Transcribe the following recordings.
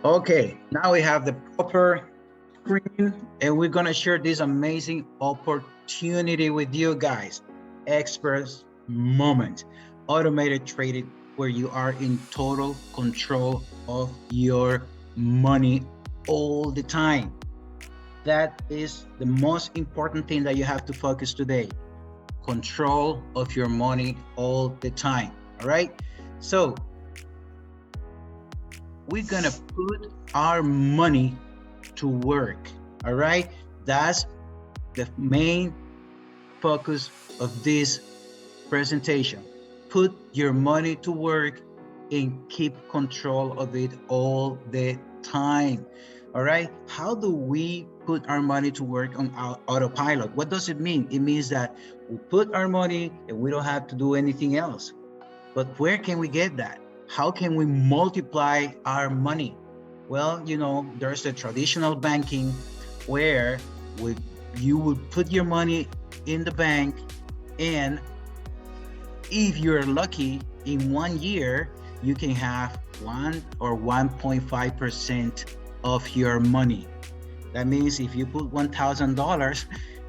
Okay, now we have the proper screen and we're gonna share this amazing opportunity with you guys. Express Moment, automated trading where you are in total control of your money all the time. That is the most important thing that you have to focus today. Control of your money all the time. All right. So we're gonna put our money to work. All right. That's the main focus of this presentation. Put your money to work and keep control of it all the time. All right. How do we put our money to work on our autopilot? What does it mean? It means that we put our money and we don't have to do anything else. But where can we get that? How can we multiply our money? Well, there's the traditional banking where you would put your money in the bank, and if you're lucky, in 1 year, you can have 1 or 1.5% of your money. That means if you put $1,000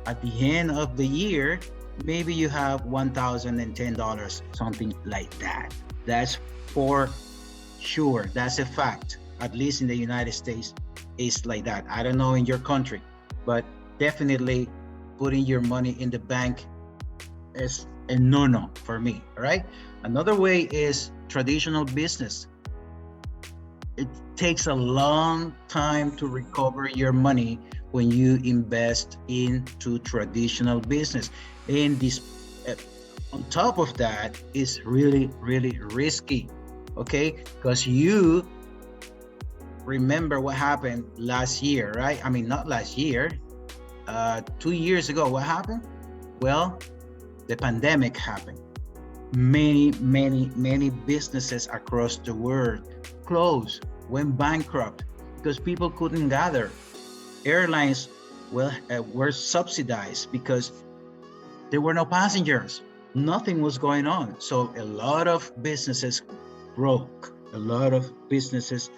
at the end of the year, maybe you have $1,010, something like that. That's for sure. That's a fact. At least in the United States, it's like that. I don't know in your country, but definitely putting your money in the bank is a no-no for me. All right. Another way is traditional business. It takes a long time to recover your money when you invest into traditional business. And this, on top of that, is really, really risky. Okay, because you remember what happened last year, right? I mean, not last year, 2 years ago. What happened? Well, the pandemic happened. Many businesses across the world closed, went bankrupt because people couldn't gather. Airlines were subsidized because there were no passengers. Nothing was going on. So a lot of businesses broke. A lot of businesses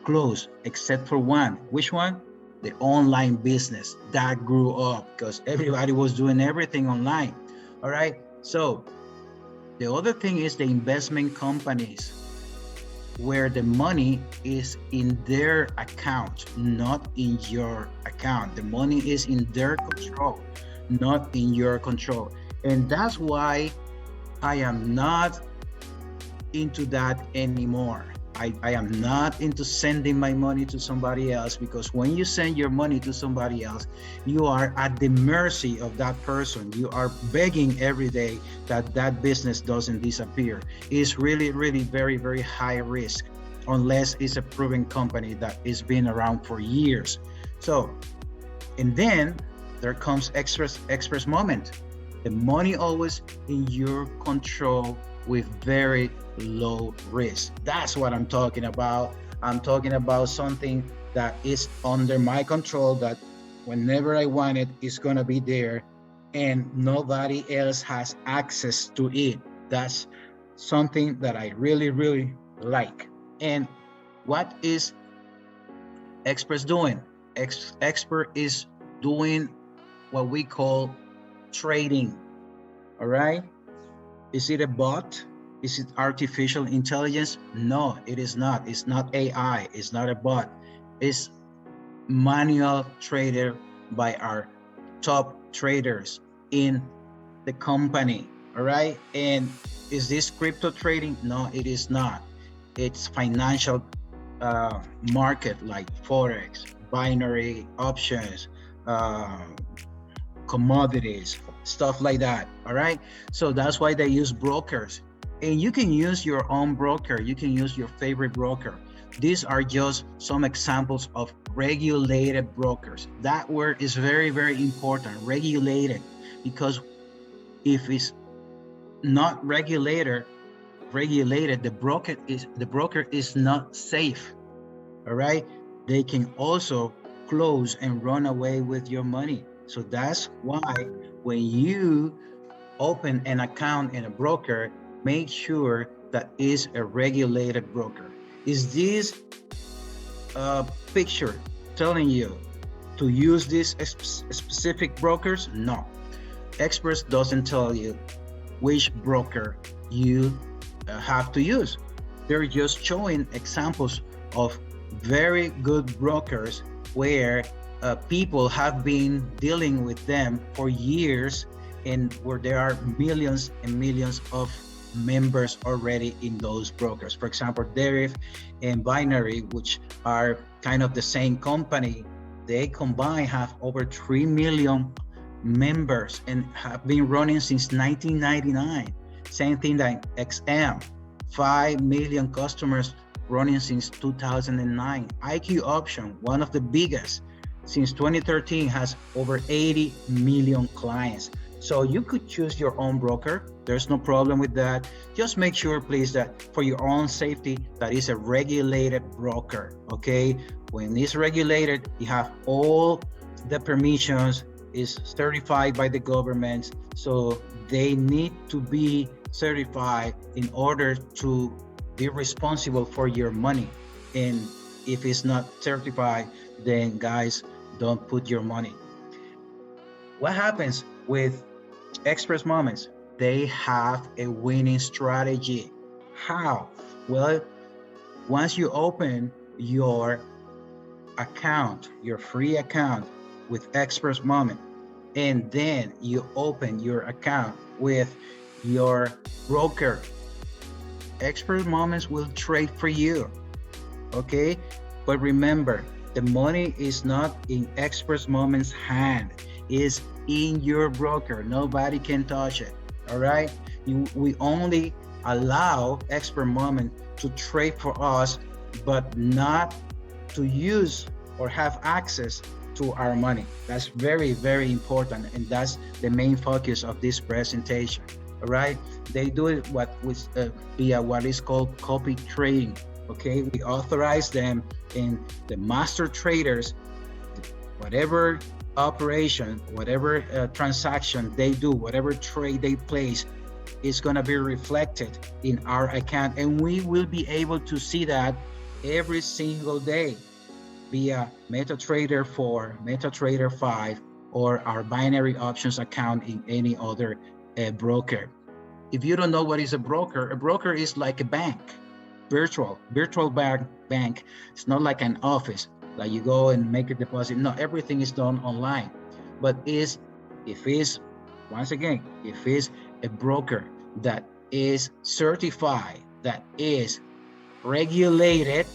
closed, except for one. Which one? The online business that grew up because everybody was doing everything online. All right. So the other thing is the investment companies, where the money is in their account, not in your account. The money is in their control, not in your control. And that's why I am not into that anymore. I am not into sending my money to somebody else, because when you send your money to somebody else, you are at the mercy of that person. You are begging every day that that business doesn't disappear. It's really, really very, very high risk, unless it's a proven company that has been around for years. So, and then there comes express moment. The money always in your control with very low risk. That's what I'm talking about. I'm talking about something that is under my control, that whenever I want it, it's gonna be there and nobody else has access to it. That's something that I really, really like. And what is Express doing? Expert is doing what we call trading. All right. Is it a bot? Is it artificial intelligence? No, it is not. It's not AI. It's not a bot. It's manual trader by our top traders in the company. All right. And is this crypto trading? No, it is not. It's financial market like Forex, binary options, commodities, stuff like that. All right. So that's why they use brokers. And you can use your own broker. You can use your favorite broker. These are just some examples of regulated brokers. That word is very, very important, regulated, because if it's not regulated, the broker is not safe. All right. They can also close and run away with your money. So that's why when you open an account in a broker, make sure that is a regulated broker. Is this picture telling you to use these specific brokers? No. Express doesn't tell you which broker you have to use. They're just showing examples of very good brokers where people have been dealing with them for years, and where there are millions and millions of members already in those brokers. For example, Deriv and Binary, which are kind of the same company, they combined have over 3 million members and have been running since 1999. Same thing like XM, 5 million customers running since 2009. IQ Option, one of the biggest since 2013, has over 80 million clients. So you could choose your own broker. There's no problem with that. Just make sure, please, that for your own safety, that is a regulated broker, okay? When it's regulated, you have all the permissions, is certified by the government. So they need to be certified in order to be responsible for your money. And if it's not certified, then guys, don't put your money. What happens with Express Moments? They have a winning strategy. How? Well, once you open your account, your free account with Express Moment, and then you open your account with your broker, Express Moments will trade for you, okay? But remember, the money is not in Express Moments' hand, it's in your broker. Nobody can touch it, all right? We only allow Express Moment to trade for us, but not to use or have access to our money. That's very, very important, and that's the main focus of this presentation, all right? They do it via what is called copy trading, okay? We authorize them, and the master traders, whatever operation, whatever transaction they do, whatever trade they place, is going to be reflected in our account, and we will be able to see that every single day via MetaTrader 4, MetaTrader 5, or our binary options account in any other broker. If you don't know what is a broker is like a bank, virtual bank. It's not like an office, like you go and make a deposit. No, everything is done online. But if it's a broker that is certified, that is regulated,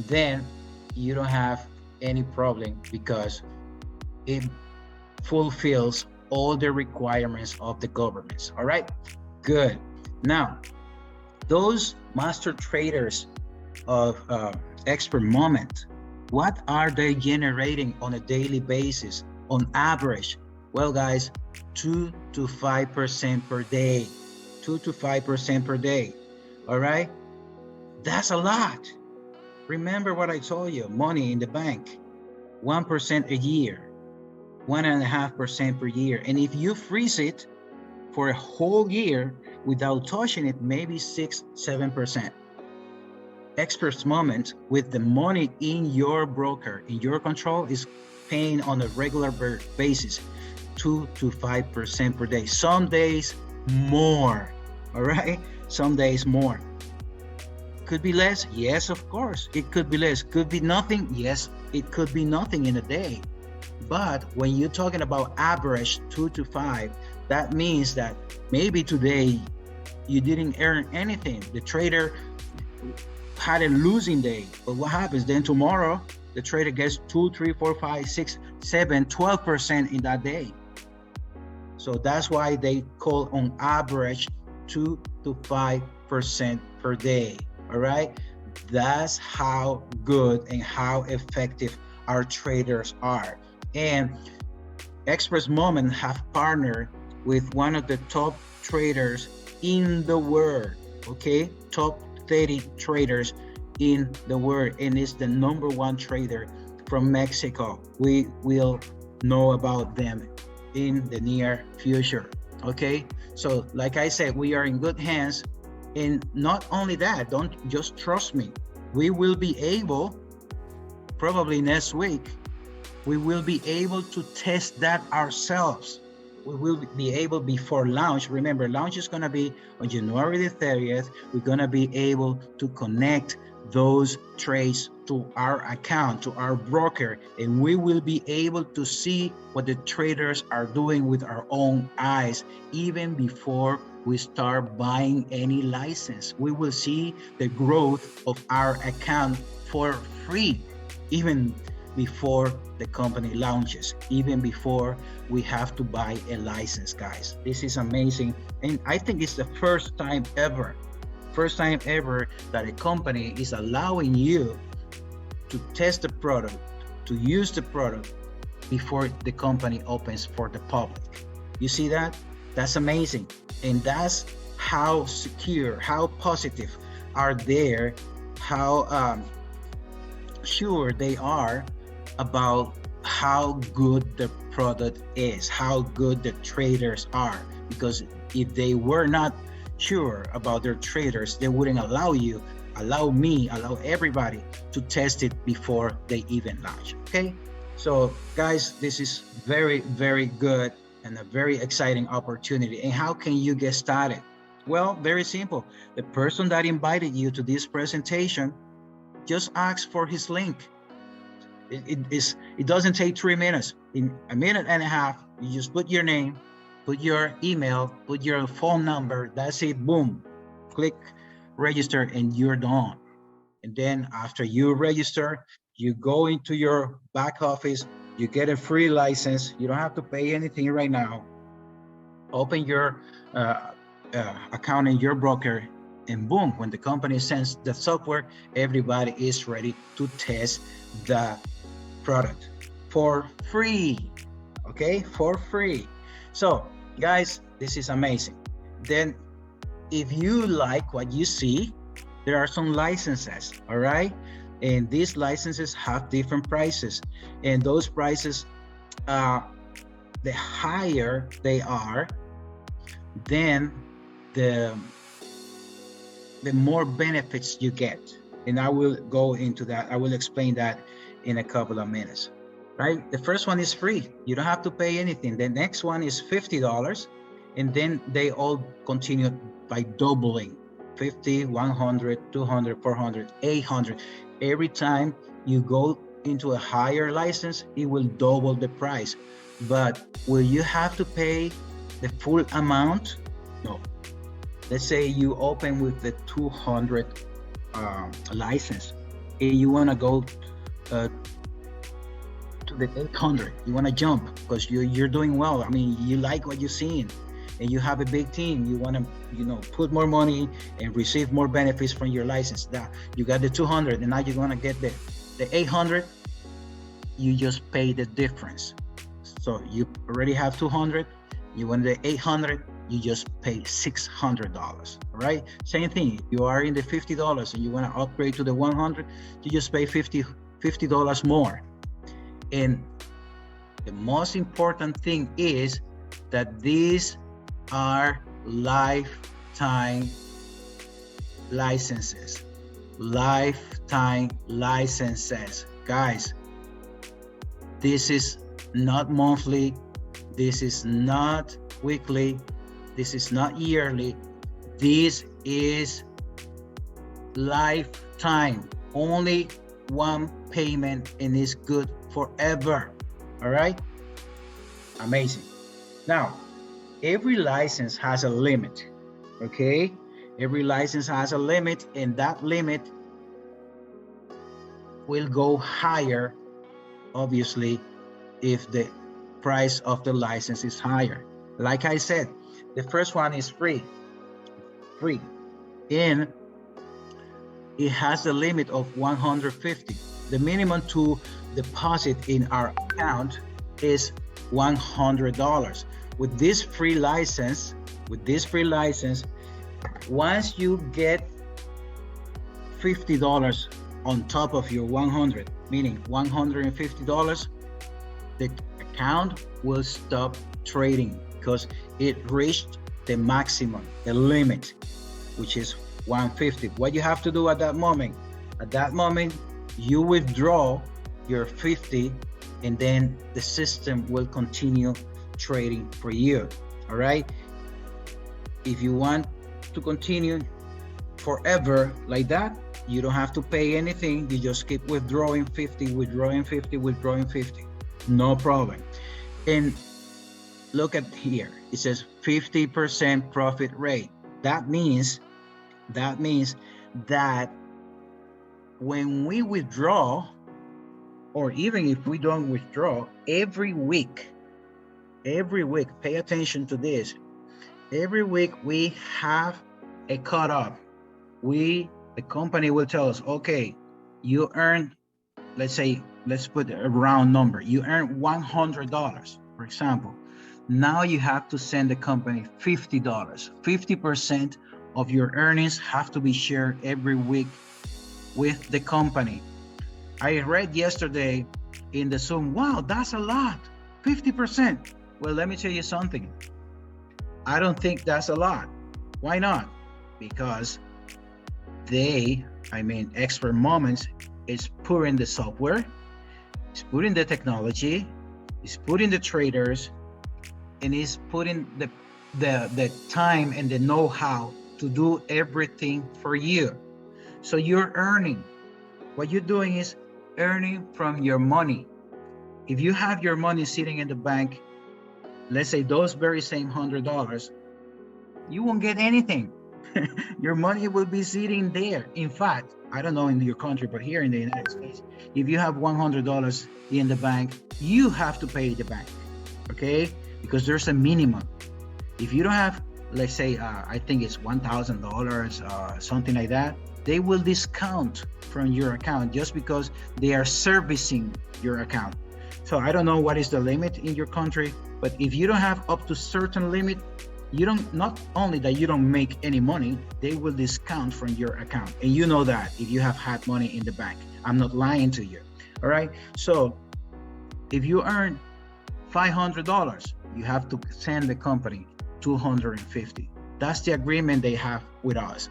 then you don't have any problem, because it fulfills all the requirements of the governments. All right, good. Now, those master traders of Expert Moment, what are they generating on a daily basis on average? Well, guys, 2 to 5% per day. 2 to 5% per day. All right, that's a lot. Remember what I told you, money in the bank, 1% a year, 1.5% per year. And if you freeze it for a whole year without touching it, maybe 6-7%. Experts Moment, with the money in your broker, in your control, is paying on a regular basis 2 to 5% per day. Some days more, all right? Some days more. Could be less? Yes, of course. It could be less. Could be nothing? Yes, it could be nothing in a day. But when you're talking about average 2 to 5, that means that maybe today you didn't earn anything. The trader had a losing day. But what happens then? Tomorrow, the trader gets 2, 3, 4, 5, 6, 7, 12% in that day. So that's why they call on average 2 to 5% per day. All right, that's how good and how effective our traders are. And Express Moment have partnered with one of the top traders in the world, okay? Top 30 traders in the world, and is the #1 trader from Mexico. We will know about them in the near future, okay? So like I said, we are in good hands. And not only that, don't just trust me. We will be able probably next week, we will be able to test that ourselves. We will be able, before launch, remember, launch is going to be on January the 30th. We're going to be able to connect those trades to our account, to our broker, and we will be able to see what the traders are doing with our own eyes, even before we start buying any license. We will see the growth of our account for free, even before the company launches, even before we have to buy a license, guys. This is amazing. And I think it's the first time ever that a company is allowing you to test the product, to use the product before the company opens for the public. You see that? That's amazing. And that's how secure, how positive are there, how sure they are about how good the product is, how good the traders are. Because if they were not sure about their traders, they wouldn't allow you, allow me, allow everybody to test it before they even launch. Okay, so guys, this is very, very good and a very exciting opportunity. And how can you get started? Well, very simple. The person that invited you to this presentation, just ask for his link. It doesn't take 3 minutes. In a minute and a half, you just put your name, put your email, put your phone number. That's it. Boom. Click register and you're done. And then after you register, you go into your back office, you get a free license. You don't have to pay anything right now. Open your account in your broker, and boom, when the company sends the software, everybody is ready to test the product for free. Okay, for free. So guys, this is amazing. Then if you like what you see, there are some licenses, all right? And these licenses have different prices, and those prices, the higher they are, then the more benefits you get. And I will go into that. I will explain that in a couple of minutes, right? The first one is free. You don't have to pay anything. The next one is $50. And then they all continue by doubling. 50, 100, 200, 400, 800. Every time you go into a higher license, it will double the price. But will you have to pay the full amount? No. Let's say you open with the 200 license and you want to go to the 800. You want to jump because you're doing well. I mean, you like what you're seeing, and you have a big team. You want to, put more money and receive more benefits from your license. That you got the 200, and now you're gonna get the 800. You just pay the difference. So you already have 200. You want the 800. You just pay $600. All right. Same thing. If you are in the $50 and you want to upgrade to the 100, you just pay $50 more. And the most important thing is that these are lifetime licenses. Lifetime licenses. Guys, this is not monthly. This is not weekly. This is not yearly. This is lifetime. Only one payment, and it's good forever. All right. Amazing. Now, every license has a limit. Okay. Every license has a limit, and that limit will go higher, obviously, if the price of the license is higher. Like I said, the first one is free, and it has a limit of 150. The minimum to deposit in our account is $100. With this free license, once you get $50 on top of your 100, meaning $150, the account will stop trading because it reached the maximum, the limit, which is 150. What you have to do at that moment, you withdraw your 50, and then the system will continue trading for you. All right. If you want to continue forever like that, you don't have to pay anything. You just keep withdrawing 50, withdrawing 50, withdrawing 50. No problem. And look at here. It says 50% profit rate. That means that when we withdraw, or even if we don't withdraw, every week, pay attention to this. Every week we have a cut-off. The company will tell us, okay, you earned, let's put a round number. You earned $100, for example. Now you have to send the company $50. 50% of your earnings have to be shared every week with the company. I read yesterday in the Zoom, wow, that's a lot, 50%. Well, let me tell you something. I don't think that's a lot. Why not? Because Expert Moments is putting the software, is putting the technology, is putting the traders, and is putting the time and the know-how to do everything for you. So you're earning. What you're doing is earning from your money. If you have your money sitting in the bank, let's say those very same $100, you won't get anything. Your money will be sitting there. In fact, I don't know in your country, but here in the United States, if you have $100 in the bank, you have to pay the bank, okay? Because there's a minimum. If you don't have, let's say, I think it's $1,000, something like that, they will discount from your account just because they are servicing your account. So I don't know what is the limit in your country, but if you don't have up to certain limit, not only that you don't make any money, they will discount from your account. And you know that if you have had money in the bank. I'm not lying to you. All right. So if you earn $500, you have to send the company $250. That's the agreement they have with us.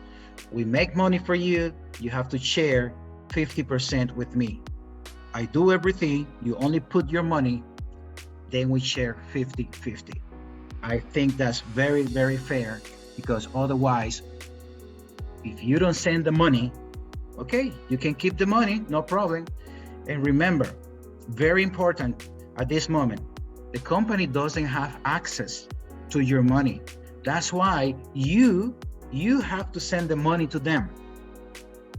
We make money for you. You have to share 50% with me. I do everything. You only put your money, then we share 50-50. I think that's very, very fair, because otherwise, if you don't send the money, okay, you can keep the money, no problem. And remember, very important at this moment, the company doesn't have access to your money. That's why you have to send the money to them,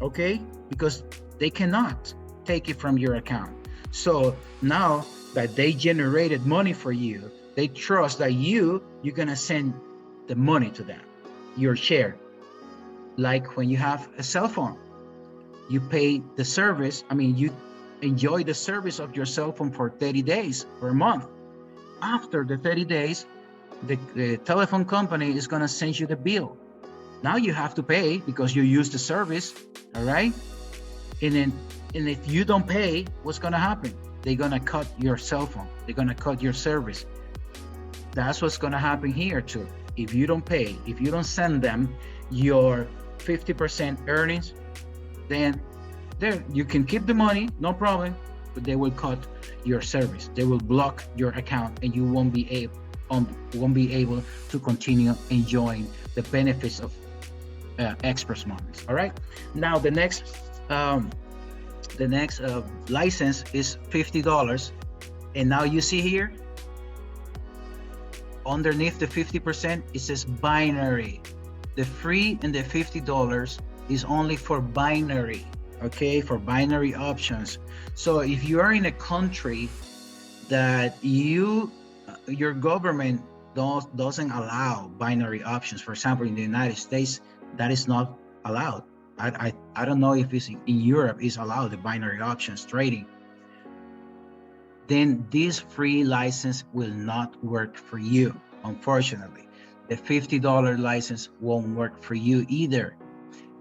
okay? Because they cannot take it from your account. So now that they generated money for you, they trust that you're gonna send the money to them, your share. Like when you have a cell phone, you pay the service. You enjoy the service of your cell phone for 30 days or a month. After the 30 days, the telephone company is gonna send you the bill. Now you have to pay because you use the service, all right? And if you don't pay, what's gonna happen? They're gonna cut your cell phone. They're gonna cut your service. That's what's gonna happen here too. If you don't pay, if you don't send them your 50% earnings, then you can keep the money, no problem, but they will cut your service. They will block your account, and you won't be able to continue enjoying the benefits of Express Moments. All right. Now the next license is $50, and now you see here underneath the 50%, it says binary. The free and the $50 is only for binary, okay, for binary options. So if you are in a country that your government doesn't allow binary options, for example, in the United States, that is not allowed. I don't know if it's in Europe is allowed, the binary options trading. Then this free license will not work for you, unfortunately. The $50 license won't work for you either.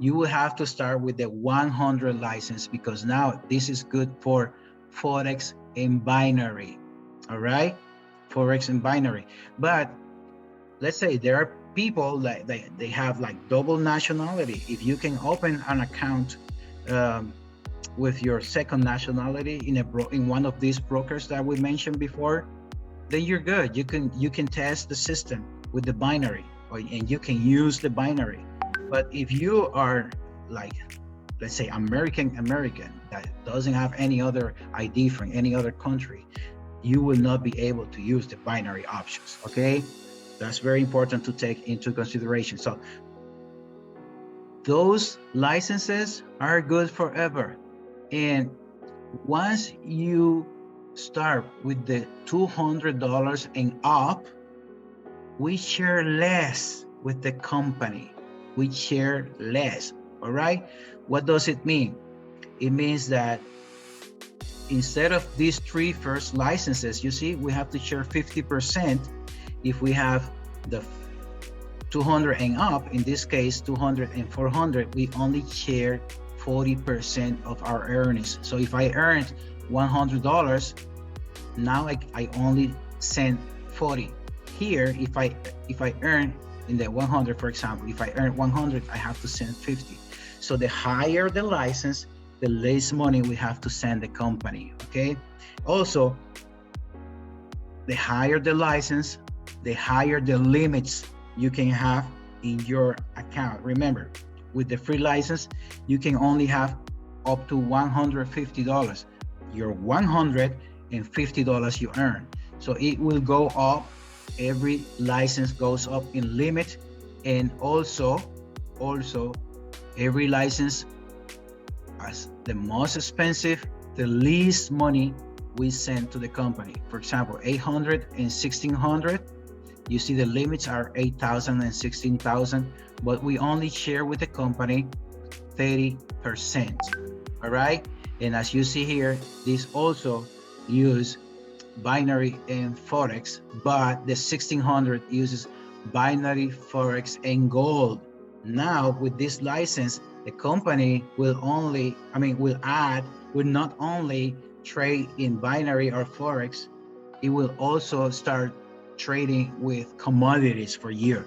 You will have to start with the 100 license, because now this is good for Forex and binary, all right? Forex and binary. But let's say there are people like they have like double nationality. If you can open an account with your second nationality in one of these brokers that we mentioned before, then you're good. You can test the system with the binary, and you can use the binary. But if you are like, let's say American that doesn't have any other ID from any other country, you will not be able to use the binary options. Okay, that's very important to take into consideration. So those licenses are good forever, and once you start with the $200 and up, we share less with the company. We share less. All right, what does it mean? It means that instead of these three first licenses, you see, we have to share 50%. If we have the 200 and up, in this case 200 and 400, we only share 40% of our earnings. So if I earned $100, now I only send 40. Here, if I earn in the 100, for example, if I earn 100, I have to send 50. So the higher the license, the less money we have to send the company. Okay. Also, the higher the license, the higher the limits you can have in your account. Remember, with the free license, you can only have up to $150. Your $150 you earn. So it will go up. Every license goes up in limit, and also every license, as the most expensive, the least money we send to the company. For example, 800 and 1600, you see the limits are 8,000 and 16,000, but we only share with the company 30%. All right, and as you see here, this also use binary and forex, but the 1600 uses binary, forex, and gold. Now with this license, the company will not only trade in binary or forex, it will also start trading with commodities for you.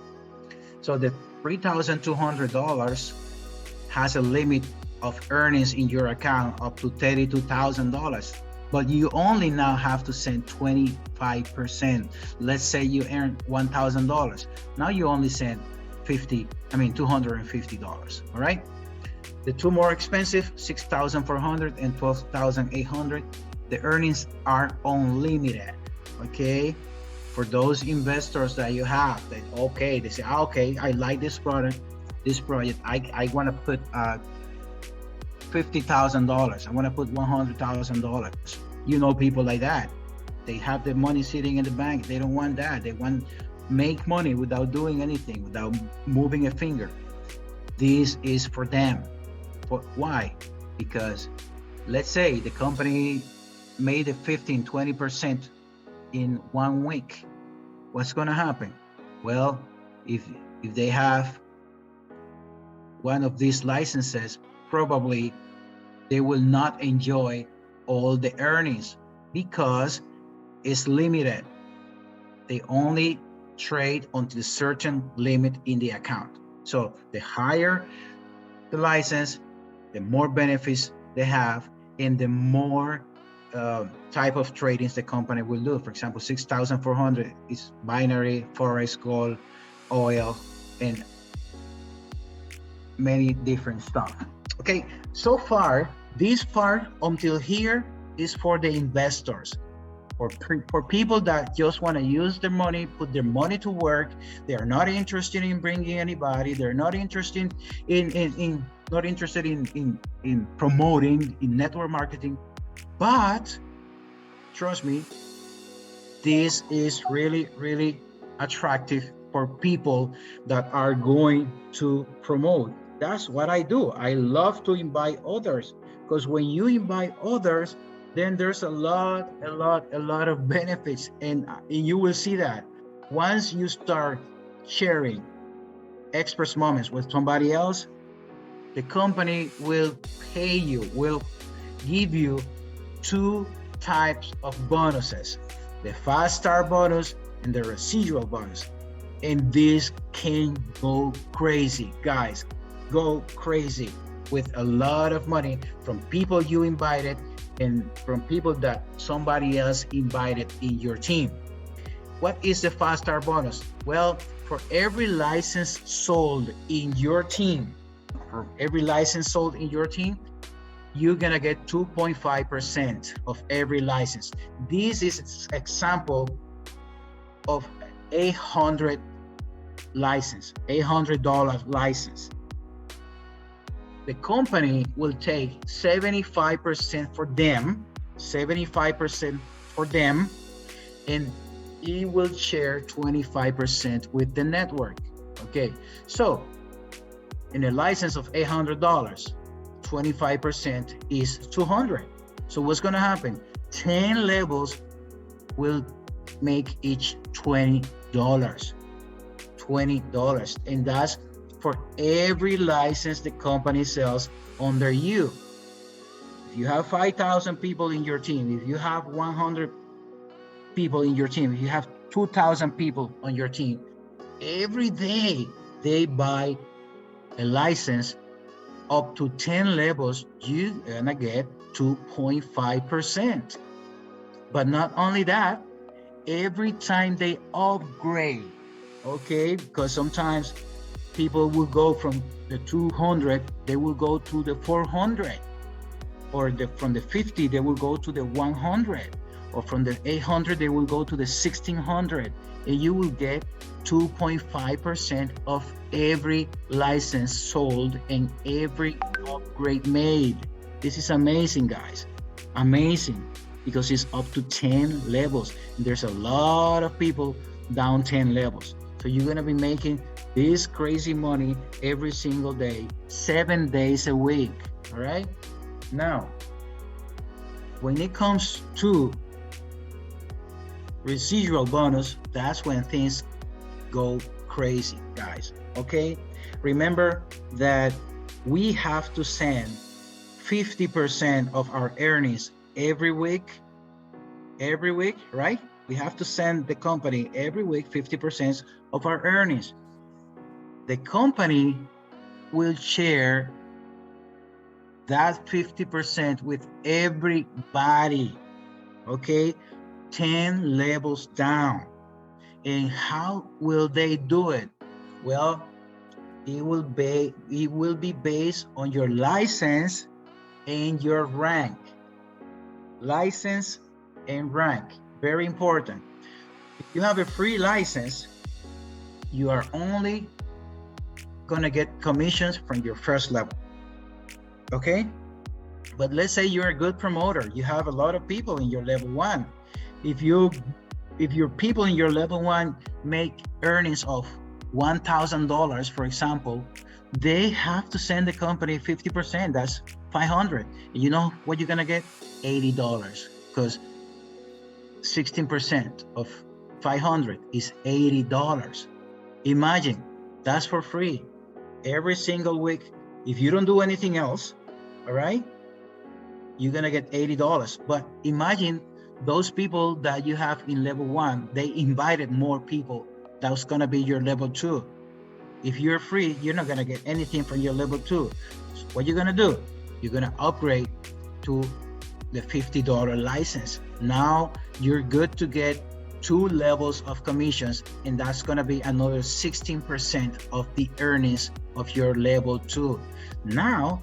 So the $3,200 has a limit of earnings in your account up to $32,000, but you only now have to send 25%. Let's say you earn $1,000. Now you only send $250. All right. The two more expensive, 6,400 and 12,800. The earnings are unlimited. Okay. For those investors that you have, that okay, they say, okay, I like this project. I want to put $50,000. I want to put $100,000. You know, people like that. They have the money sitting in the bank. They don't want that. They want make money without doing anything, without moving a finger. This is for them. Why? Because let's say the company made a 15-20% in 1 week. What's going to happen? Well, if they have one of these licenses, probably they will not enjoy all the earnings because it's limited. They only trade until a certain limit in the account. So the higher the license, the more benefits they have, and the more type of tradings the company will do. For example, 6,400 is binary, forex, gold, oil, and many different stuff. Okay, so far, this part until here is for the investors, for people that just want to use their money, put their money to work. They are not interested in bringing anybody. They're not interested in promoting, in network marketing. But trust me, this is really, really attractive for people that are going to promote. That's what I do. I love to invite others, because when you invite others, then there's a lot of benefits, and you will see that once you start sharing express moments with somebody else, the company will pay you, will give you 2 types of bonuses: the fast start bonus and the residual bonus. And this can go crazy, guys. Go crazy. with a lot of money from people you invited and from people that somebody else invited in your team. What is the 5-star bonus? Well, for every license sold in your team, you're gonna get 2.5% of every license. This is an example of $800 license. The company will take 75% for them, and it will share 25% with the network. Okay, so in a license of $800, 25% is $200. So what's gonna happen? 10 levels will make each $20, and that's for every license the company sells under you. If you have 5,000 people in your team, if you have 100 people in your team, if you have 2,000 people on your team, every day they buy a license up to 10 levels, you're gonna get 2.5%. But not only that, every time they upgrade, okay, because sometimes people will go from the 200, they will go to the 400, or from the 50, they will go to the 100, or from the 800, they will go to the 1600, and you will get 2.5% of every license sold and every upgrade made. This is amazing, guys. Amazing, because it's up to 10 levels. And there's a lot of people down 10 levels. So you're gonna be making this crazy money every single day, 7 days a week, all right? Now, when it comes to residual bonus, that's when things go crazy, guys, okay? Remember that we have to send 50% of our earnings every week, right? We have to send the company every week 50% of our earnings. The company will share that 50% with everybody, okay? 10 levels down. And how will they do it? Well, it will be based on your license and your rank. License and rank, very important. If you have a free license, you are only gonna get commissions from your first level, okay? But let's say you're a good promoter, you have a lot of people in your level 1. If your people in your level 1 make earnings of $1,000, for example, they have to send the company 50%, that's 500. You know what you're gonna get? $80, because 16% of 500 is $80. Imagine, that's for free every single week. If you don't do anything else, all right, you're gonna get $80. But imagine those people that you have in level 1, they invited more people. That's gonna be your level 2. If you're free, you're not gonna get anything from your level 2. So what you're gonna do? You're gonna upgrade to the $50 license. Now you're good to get 2 levels of commissions, and that's gonna be another 16% of the earnings of your level 2. Now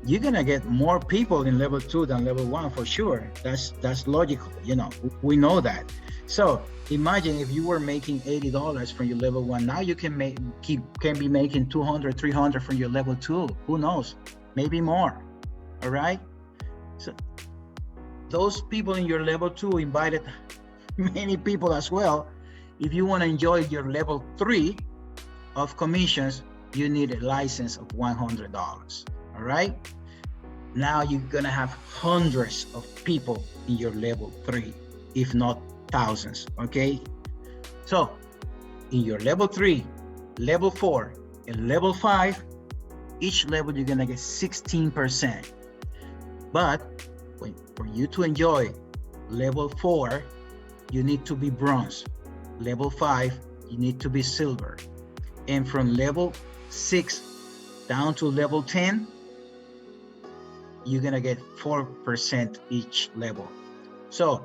you're gonna get more people in level 2 than level 1 for sure. That's logical, you know, we know that. So imagine if you were making $80 from your level 1, now you can be making 200, 300 from your level 2. Who knows? Maybe more. All right. So those people in your level 2 invited many people as well. If you want to enjoy your level 3 of commissions, you need a license of $100. All right. Now you're gonna have hundreds of people in your level 3, if not thousands. Okay. So in your level 3, level 4, and level 5, each level you're gonna get 16%. But for you to enjoy level 4, you need to be bronze. Level 5, you need to be silver. And from level 6 down to level 10, you're gonna get 4% each level. So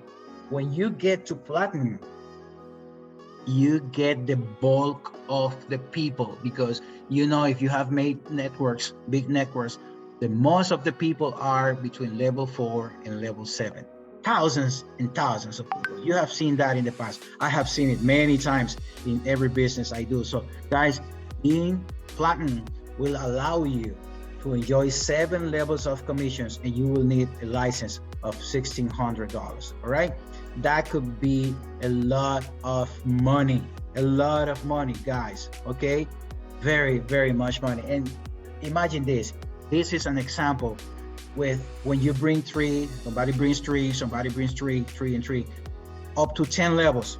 when you get to platinum, you get the bulk of the people, because if you have made networks, big networks, the most of the people are between level 4 and level 7. Thousands and thousands of people. You have seen that in the past. I have seen it many times in every business I do. So guys, being platinum will allow you to enjoy 7 levels of commissions, and you will need a license of $1,600. All right, that could be a lot of money, guys. Okay, very, very much money. And imagine this is an example with when you bring 3, somebody brings 3, somebody brings 3, 3 and 3, up to 10 levels.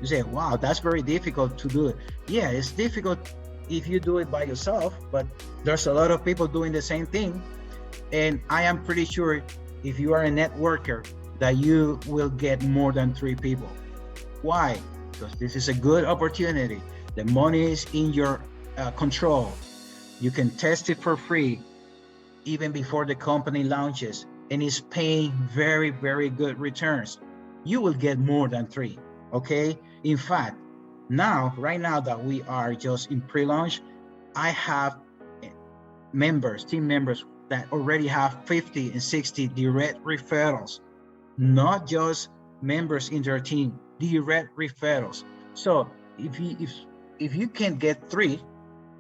You say, wow, that's very difficult to do it. Yeah, it's difficult if you do it by yourself, but there's a lot of people doing the same thing. And I am pretty sure if you are a networker that you will get more than 3 people. Why? Because this is a good opportunity. The money is in your control. You can test it for free even before the company launches, and it's paying very, very good returns. You will get more than 3, okay? In fact, right now that we are just in pre-launch, I have team members that already have 50 and 60 direct referrals, not just members in their team, direct referrals. So if you can't get 3,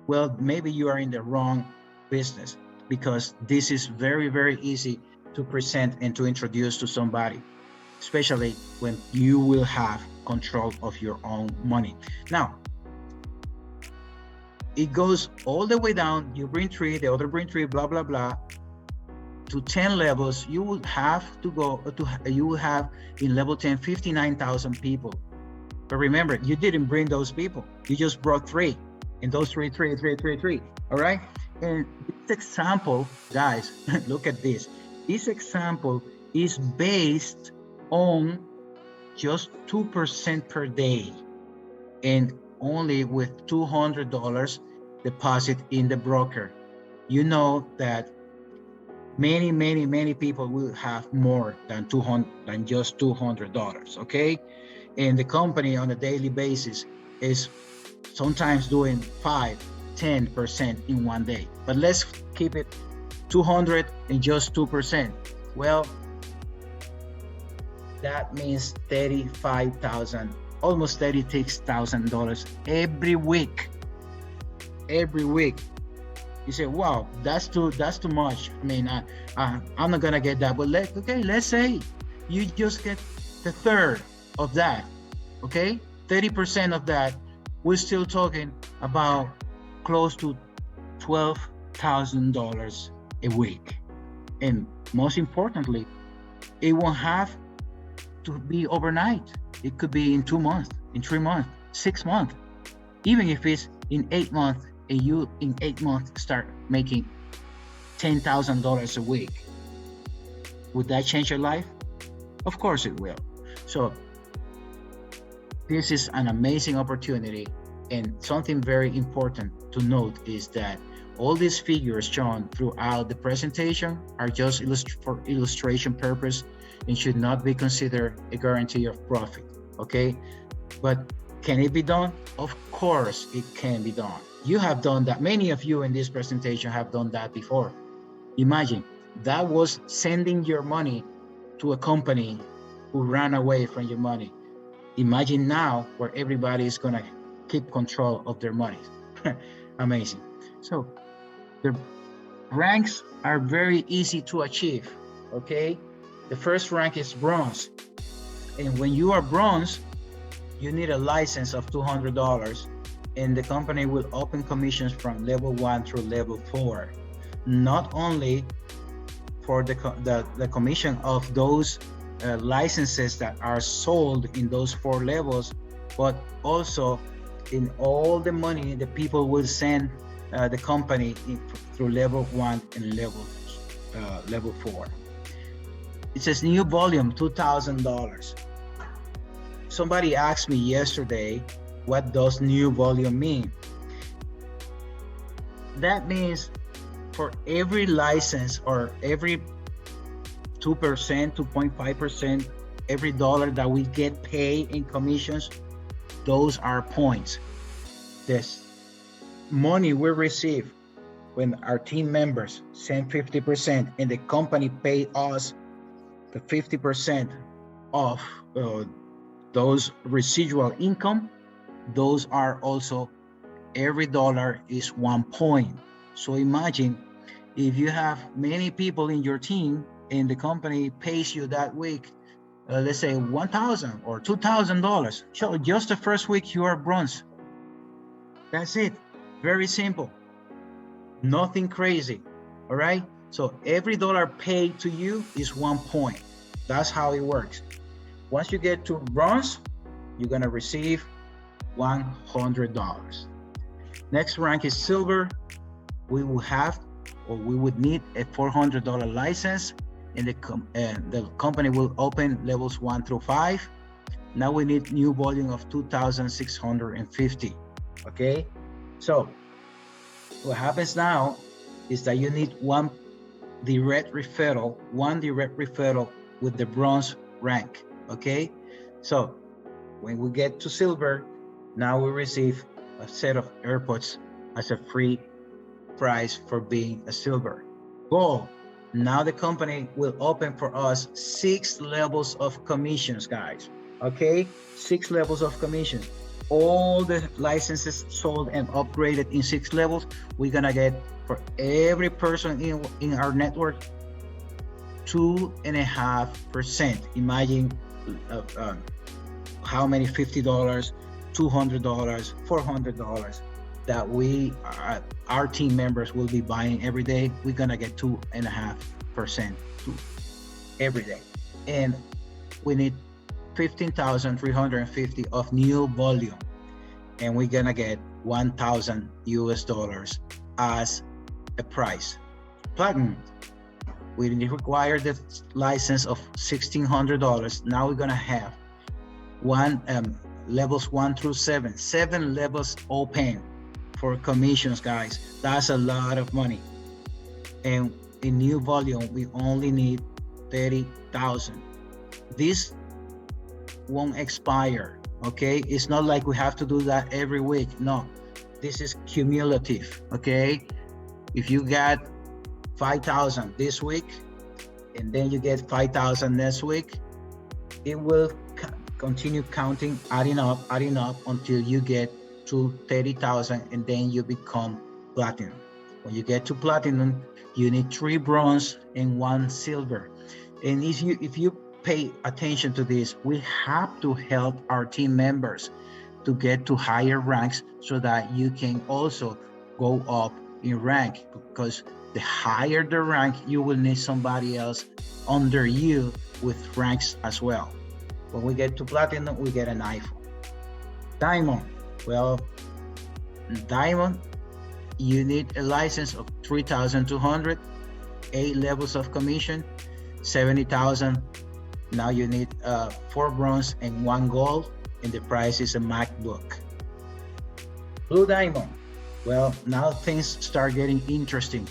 well, maybe you are in the wrong business, because this is very, very easy to present and to introduce to somebody, especially when you will have control of your own money. Now, it goes all the way down. You bring 3, the other bring 3, blah, blah, blah, to 10 levels. You will have to go to, you will have in level 10, 59,000 people. But remember, you didn't bring those people. You just brought 3, and those 3, all right? And this example, guys, look at this. This example is based on just 2% per day, and only with $200 deposit in the broker. You know that many people will have more than just $200, okay? And the company on a daily basis is sometimes doing 5-10% in one day. But let's keep it 200 and just 2%. Well, that means $35,000, almost $36,000 every week. Every week. You say, wow, that's too much. I mean, I'm not gonna get that. But let's say you just get the third of that. Okay, 30% of that. We're still talking about close to $12,000 a week. And most importantly, it won't have to be overnight. It could be in 2 months, in 3 months, 6 months. Even if it's in 8 months, and you in 8 months start making $10,000 a week. Would that change your life? Of course it will. So this is an amazing opportunity, and something very important to note is that all these figures shown throughout the presentation are just for illustration purpose and should not be considered a guarantee of profit, okay? But can it be done? Of course it can be done. You have done that. Many of you in this presentation have done that before. Imagine, that was sending your money to a company who ran away from your money. Imagine now where everybody is gonna keep control of their money. Amazing. So the ranks are very easy to achieve, okay? The first rank is bronze. And when you are bronze, you need a license of $200, and the company will open commissions from level 1 through level 4. Not only for the commission of those licenses that are sold in those 4 levels, but also in all the money that people will send the company through level 1 and level 4. It says new volume, $2,000. Somebody asked me yesterday, what does new volume mean? That means for every license or every 2%, 2.5%, every dollar that we get paid in commissions, those are points. This money we receive when our team members send 50% and the company pay us the 50% of those residual income, those are also, every dollar is 1 point. So imagine if you have many people in your team and the company pays you that week, let's say $1,000 or $2,000. So just the first week you are bronze. That's it. Very simple. Nothing crazy. All right. So every dollar paid to you is 1 point. That's how it works. Once you get to bronze, you're gonna receive $100. Next rank is silver. We will have, or we would need a $400 license, and the company will open levels 1 through 5. Now we need new volume of 2,650. Okay, so what happens now is that you need one direct referral with the bronze rank. Okay, so when we get to silver, now we receive a set of AirPods as a free prize for being a silver. Gold, now the company will open for us 6 levels of commissions, guys. Okay, 6 levels of commissions. All the licenses sold and upgraded in 6 levels, we're gonna get, for every person in our network, 2.5%. Imagine how many $50, $200, $400 that our team members will be buying every day. We're gonna get 2.5% every day, and we need 15,350 of new volume, and we're gonna get $1,000 as a price. Platinum, we require the license of $1,600. Now we're gonna have levels 1 through 7, 7 levels open for commissions, guys. That's a lot of money. And in new volume, we only need 30,000. This won't expire. Okay, it's not like we have to do that every week. No, this is cumulative. Okay, if you got 5,000 this week and then you get 5,000 next week, it will continue counting, adding up until you get to 30,000, and then you become platinum. When you get to platinum, you need 3 bronze and 1 silver. And if you pay attention to this, we have to help our team members to get to higher ranks so that you can also go up in rank, because the higher the rank, you will need somebody else under you with ranks as well. When we get to platinum, we get an iPhone. Diamond, well, diamond, you need a license of 3,200, 8 levels of commission, 70,000. Now you need 4 bronze and 1 gold, and the price is a MacBook. Blue diamond, well, now things start getting interesting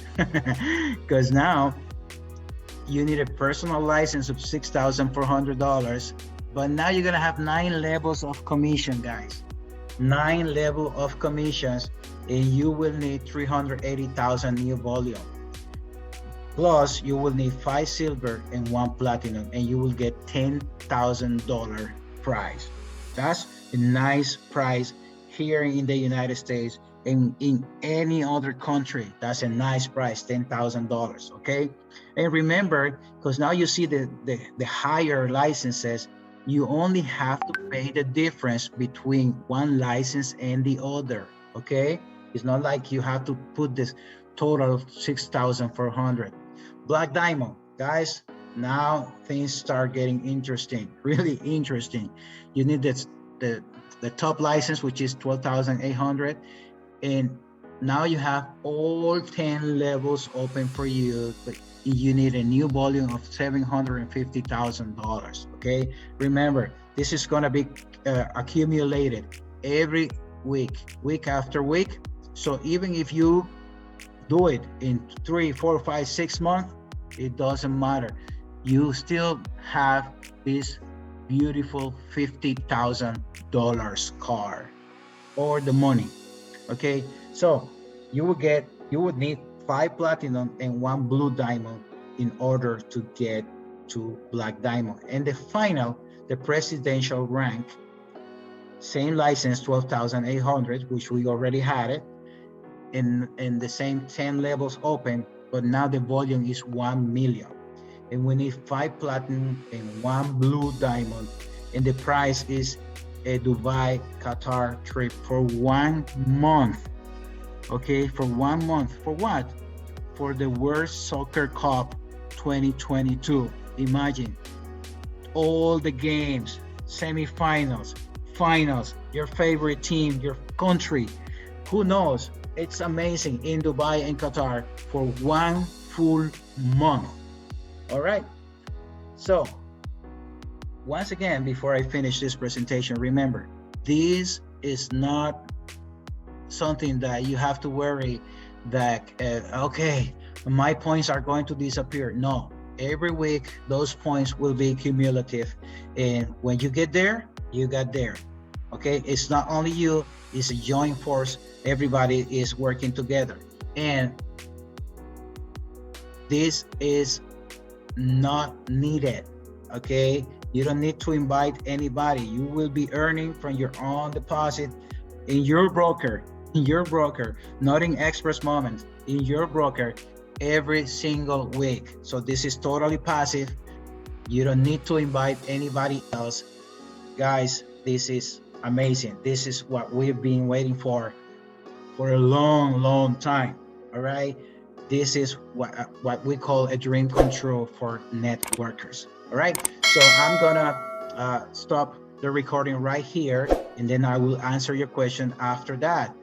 because now you need a personal license of $6,400, but now you're gonna have 9 levels of commission, guys. 9 levels of commissions, and you will need 380,000 new volume. Plus, you will need 5 silver and 1 platinum, and you will get $10,000 prize. That's a nice prize here in the United States, and in any other country, that's a nice price, $10,000. Okay, and remember, because now you see the higher licenses, you only have to pay the difference between one license and the other. Okay, it's not like you have to put this total of 6,400. Black diamond, guys, now things start getting interesting, really interesting. You need the top license, which is 12,800, and now you have all 10 levels open for you, but you need a new volume of $750,000. Okay, remember, this is going to be accumulated every week after week. So even if you do it in 3, 4, 5, 6 months, it doesn't matter. You still have this beautiful $50,000 car or the money. Okay, so you would need 5 platinum and 1 blue diamond in order to get to black diamond. And the presidential rank, same license, 12,800, which we already had it, in the same 10 levels open, but now the volume is 1 million. And we need 5 platinum and 1 blue diamond. And the price is a Dubai, Qatar trip for 1 month. Okay, for 1 month. For what? For the World Soccer Cup 2022. Imagine all the games, semifinals, finals, your favorite team, your country. Who knows? It's amazing in Dubai and Qatar for 1 full month. All right. So once again, before I finish this presentation, remember, this is not something that you have to worry that, okay, my points are going to disappear. No, every week, those points will be cumulative. And when you get there, you got there. Okay, it's not only you, it's a joint force. Everybody is working together. And this is not needed. Okay, you don't need to invite anybody. You will be earning from your own deposit in your broker, not in Express Moment, in your broker every single week. So this is totally passive. You don't need to invite anybody else. Guys, this is amazing. This is what we've been waiting for a long time. All right, this is what we call a dream come true for networkers. All right, so I'm gonna stop the recording right here, and then I will answer your question after that.